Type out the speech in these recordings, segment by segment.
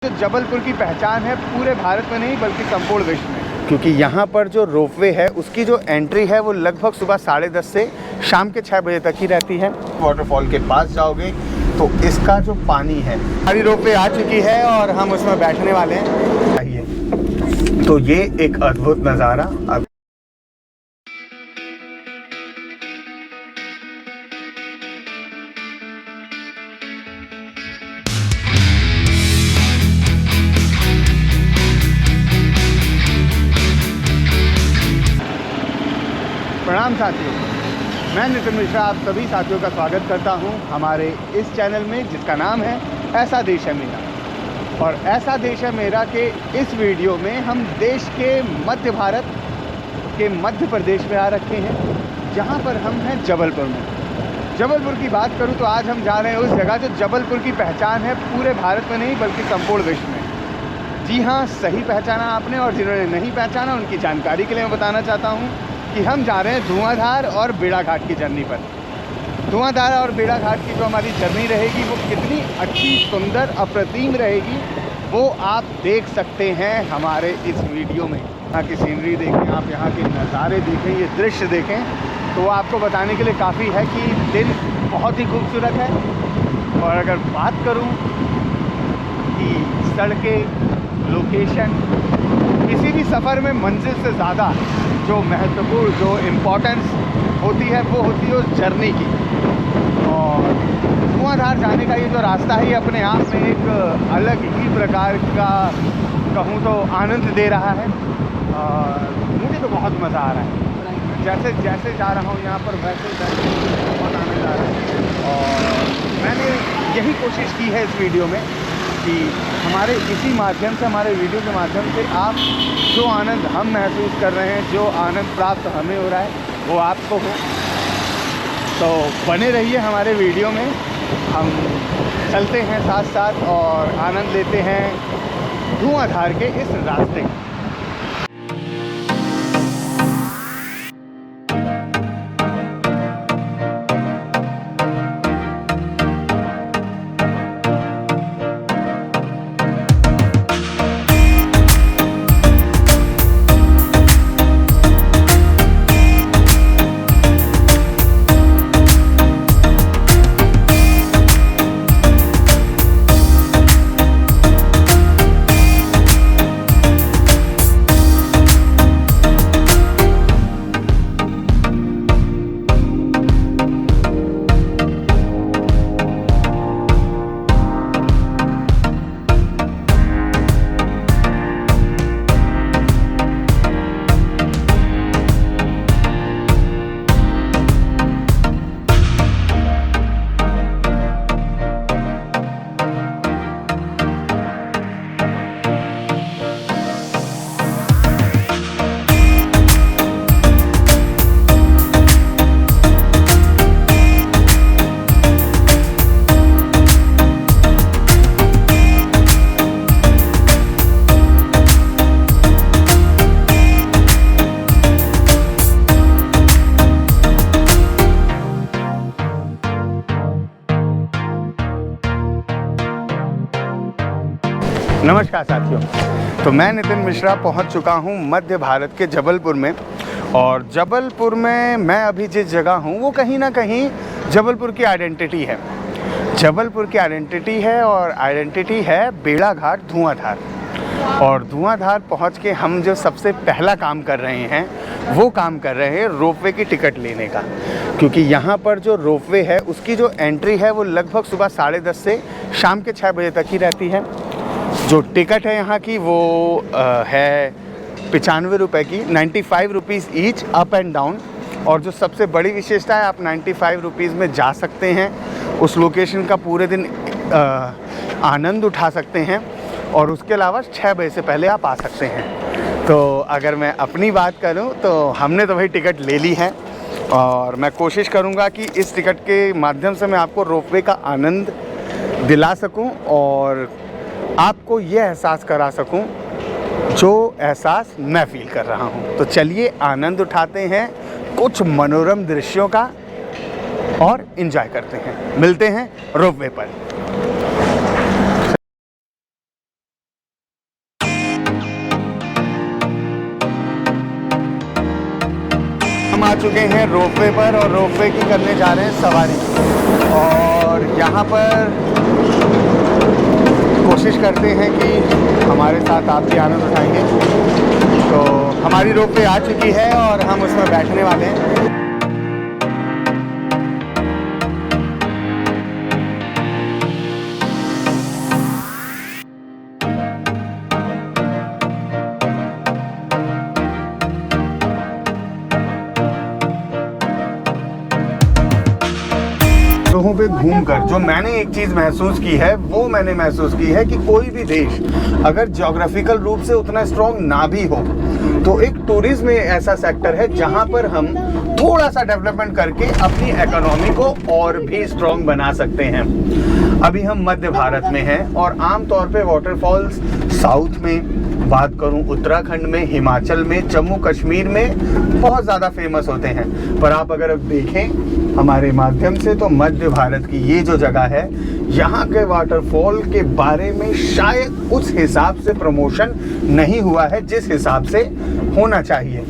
जो जबलपुर की पहचान है पूरे भारत में नहीं बल्कि संपूर्ण विश्व में, क्योंकि यहाँ पर जो रोपवे है उसकी जो एंट्री है वो लगभग सुबह 10:30 से शाम के 6 बजे तक ही रहती है। वाटरफॉल के पास जाओगे तो इसका जो पानी है, हमारी रोपवे आ चुकी है और हम उसमें बैठने वाले हैं। आइए, तो ये एक अद्भुत नज़ारा। अब प्रणाम साथियों, मैं नितिन मिश्रा आप सभी साथियों का स्वागत करता हूं हमारे इस चैनल में जिसका नाम है ऐसा देश है मेरा। और ऐसा देश है मेरा के इस वीडियो में हम देश के मध्य भारत के मध्य प्रदेश में आ रखे हैं, जहां पर हम हैं जबलपुर में। जबलपुर की बात करूं तो आज हम जा रहे हैं उस जगह जो जबलपुर की पहचान है पूरे भारत में नहीं बल्कि संपूर्ण विश्व में। जी हाँ, सही पहचाना आपने, और जिन्होंने नहीं पहचाना उनकी जानकारी के लिए मैं बताना चाहता हूँ कि हम जा रहे हैं धुआंधार और बेड़ा घाट की जर्नी पर। धुआंधार और बेड़ा घाट की जो हमारी जर्नी रहेगी वो कितनी अच्छी, सुंदर, अप्रतिम रहेगी वो आप देख सकते हैं हमारे इस वीडियो में। यहाँ की सीनरी देखें, आप यहाँ के नज़ारे देखें, ये दृश्य देखें, तो आपको बताने के लिए काफ़ी है कि दिन बहुत ही खूबसूरत है। और अगर बात करूँ कि सड़कें, लोकेशन, किसी भी सफ़र में मंजिल से ज़्यादा जो महत्वपूर्ण, जो इम्पोर्टेंस होती है वो होती है उस जर्नी की। और धुआंधार जाने का ये जो रास्ता है ये अपने आप में एक अलग ही प्रकार का, कहूँ तो, आनंद दे रहा है। और मुझे तो बहुत मज़ा आ रहा है। जैसे जैसे जा रहा हूँ यहाँ पर वैसे बहुत आनंद आ रहा है। और मैंने यही कोशिश की है इस वीडियो में कि हमारे इसी माध्यम से, हमारे वीडियो के माध्यम से आप जो आनंद हम महसूस कर रहे हैं, जो आनंद प्राप्त हमें हो रहा है वो आपको हो। तो बने रहिए हमारे वीडियो में, हम चलते हैं साथ साथ और आनंद लेते हैं धुआंधार के इस रास्ते का। नमस्कार साथियों, तो मैं नितिन मिश्रा पहुंच चुका हूं मध्य भारत के जबलपुर में। और जबलपुर में मैं अभी जिस जगह हूं वो कहीं ना कहीं जबलपुर की आइडेंटिटी है। जबलपुर की आइडेंटिटी है और आइडेंटिटी है बेड़ा घाट धुआंधार। और धुआंधार पहुंच के हम जो सबसे पहला काम कर रहे हैं वो काम कर रहे हैं रोपवे की टिकट लेने का, क्योंकि यहाँ पर जो रोपवे है उसकी जो एंट्री है वो लगभग सुबह 10:30 से शाम के 6 बजे तक ही रहती है। जो टिकट है यहाँ की वो है 95 रुपये की, 95 rupees each, up and down. और जो सबसे बड़ी विशेषता है, आप 95 रुपीज़ में जा सकते हैं, उस लोकेशन का पूरे दिन आनंद उठा सकते हैं, और उसके अलावा 6 बजे से पहले आप आ सकते हैं। तो अगर मैं अपनी बात करूं तो हमने तो भाई टिकट ले ली है, और मैं कोशिश करूंगा कि इस टिकट के माध्यम से मैं आपको रोपवे का आनंद दिला सकूं और आपको ये एहसास करा सकूं जो एहसास मैं फील कर रहा हूं। तो चलिए आनंद उठाते हैं कुछ मनोरम दृश्यों का और एंजॉय करते हैं। मिलते हैं रोपवे पर। चुके हैं रोपवे पर और रोपवे की करने जा रहे हैं सवारी। और यहाँ पर कोशिश करते हैं कि हमारे साथ आप भी आनंद उठाएंगे। तो हमारी रोपवे आ चुकी है और हम उसमें बैठने वाले हैं। जगहों पे घूमकर जो मैंने एक चीज़ महसूस की है, वो मैंने महसूस की है कि कोई भी देश अगर ज्योग्राफिकल रूप से उतना स्ट्रॉन्ग ना भी हो, तो एक टूरिज्म में ऐसा सेक्टर है जहां पर हम थोड़ा सा डेवलपमेंट करके अपनी इकोनॉमी को और भी स्ट्रॉन्ग बना सकते हैं। अभी हम मध्य भारत में हैं और आमतौर पे वाटरफॉल्स साउथ में बात करूं, उत्तराखंड में, हिमाचल में, जम्मू कश्मीर में बहुत ज़्यादा फेमस होते हैं। पर आप अगर अब देखें हमारे माध्यम से, तो मध्य भारत की ये जो जगह है, यहाँ के वाटरफॉल के बारे में शायद उस हिसाब से प्रमोशन नहीं हुआ है जिस हिसाब से होना चाहिए।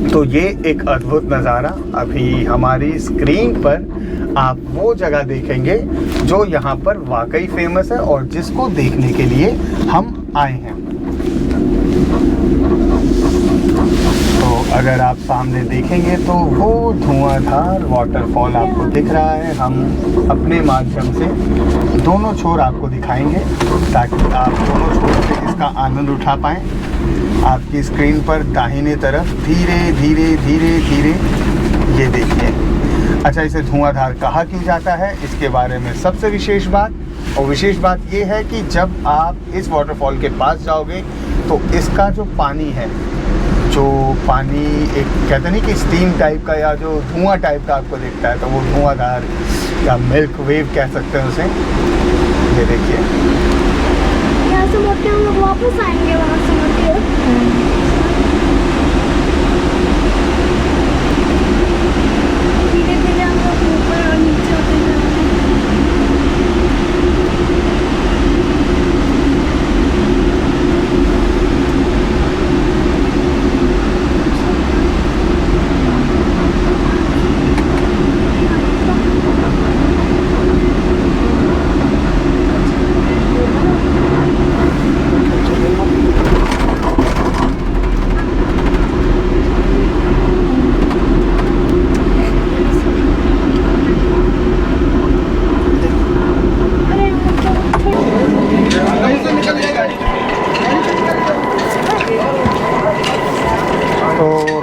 तो ये एक अद्भुत नज़ारा अभी हमारी स्क्रीन पर आप वो जगह देखेंगे जो यहाँ पर वाकई फेमस है और जिसको देखने के लिए हम आए हैं। तो अगर आप सामने देखेंगे तो वो धुआंधार वाटरफॉल आपको दिख रहा है। हम अपने माध्यम से दोनों छोर आपको दिखाएंगे ताकि आप दोनों छोर से इसका आनंद उठा पाएँ। आपकी स्क्रीन पर दाहिने तरफ धीरे धीरे धीरे धीरे ये देखिए। अच्छा, इसे धुआंधार कहा क्यों जाता है, इसके बारे में सबसे विशेष बात ये है कि जब आप इस वाटरफॉल के पास जाओगे तो इसका जो पानी है, जो पानी एक कहते नहीं कि स्टीम टाइप का या जो धुआं टाइप का आपको दिखता है, तो वो धुआंधार या मिल्क वेव कह सकते हैं उसे। ये देखिए, यहाँ से मुड़ के हम लोग वापस आएंगे वहाँ से मुड़ के। धीरे धीरे हम लोग ऊपर और नीचे होते जाएंगे।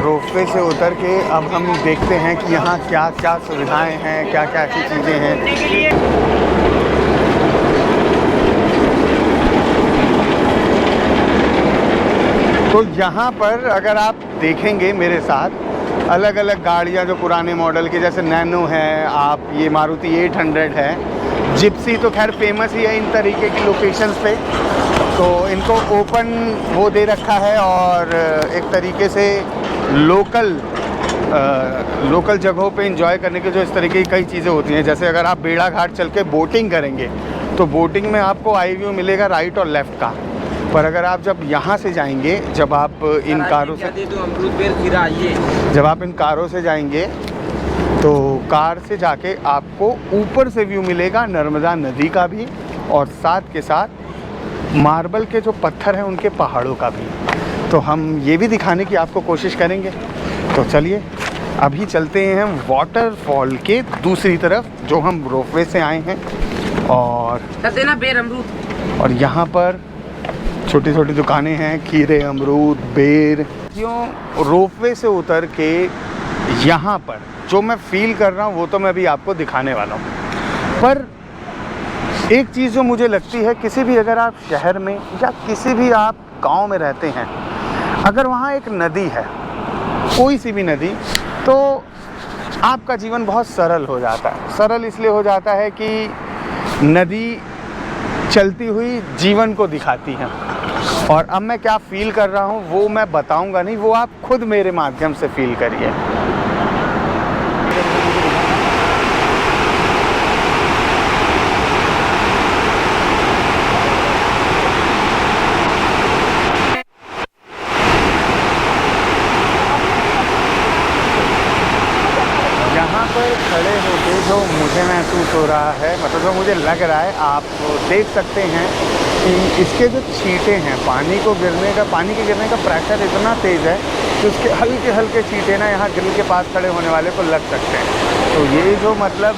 रोपवे से उतर के अब हम देखते हैं कि यहाँ क्या क्या सुविधाएं हैं, क्या क्या ऐसी चीज़ें हैं। तो यहाँ पर अगर आप देखेंगे मेरे साथ, अलग अलग गाड़ियाँ जो पुराने मॉडल की, जैसे नैनो है, आप ये मारुति 800 है, जिप्सी तो खैर फेमस ही है इन तरीके की लोकेशंस पे। तो इनको ओपन वो दे रखा है और एक तरीके से लोकल जगहों पे एंजॉय करने के जो इस तरीके की कई चीज़ें होती हैं। जैसे अगर आप बेड़ा घाट चल के बोटिंग करेंगे तो बोटिंग में आपको आई व्यू मिलेगा राइट और लेफ़्ट का। पर अगर आप जब यहाँ से जाएंगे, जब आप इन कारों से जाएंगे तो कार से जाके आपको ऊपर से व्यू मिलेगा नर्मदा नदी का भी, और साथ के साथ मार्बल के जो पत्थर हैं उनके पहाड़ों का भी। तो हम ये भी दिखाने की आपको कोशिश करेंगे। तो चलिए अभी चलते हैं हम वाटरफॉल के दूसरी तरफ, जो हम रोपवे से आए हैं। और यहाँ पर छोटी छोटी दुकानें हैं, खीरे, अमरूद, बेर। क्यों रोपवे से उतर के यहाँ पर जो मैं फील कर रहा हूँ वो तो मैं अभी आपको दिखाने वाला हूँ। पर एक चीज़ जो मुझे लगती है, किसी भी अगर आप शहर में या किसी भी आप गांव में रहते हैं, अगर वहाँ एक नदी है, कोई सी भी नदी, तो आपका जीवन बहुत सरल हो जाता है। सरल इसलिए हो जाता है कि नदी चलती हुई जीवन को दिखाती है। और अब मैं क्या फ़ील कर रहा हूँ वो मैं बताऊँगा नहीं, वो आप खुद मेरे माध्यम से फ़ील करिए। रहा है, मतलब जो मुझे लग रहा है, आप देख सकते हैं कि इसके जो छींटे हैं, पानी के गिरने का प्रेशर इतना तेज़ है कि उसके हल्के हल्के छींटे ना यहाँ ग्रिल के पास खड़े होने वाले को लग सकते हैं। तो ये जो मतलब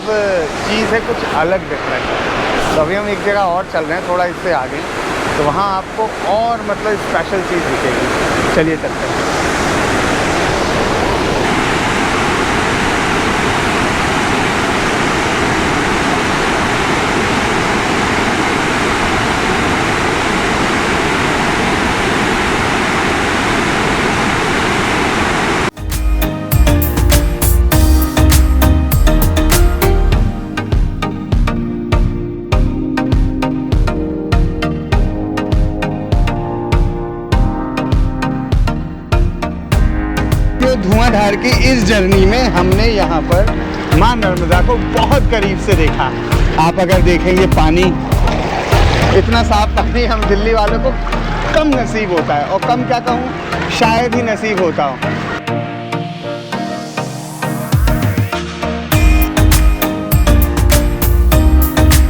चीज़ है कुछ अलग डिफरेंट है। तो अभी हम एक जगह और चल रहे हैं, थोड़ा इससे आगे, तो वहाँ आपको और मतलब स्पेशल चीज़ दिखेगी। चलिए चलते हैं। धुआंधार की इस जर्नी में हमने यहाँ पर मां नर्मदा को बहुत करीब से देखा। आप अगर देखेंगे पानी, इतना साफ पानी हम दिल्ली वालों को कम नसीब होता है, और कम क्या कहूँ, शायद ही नसीब होता हो।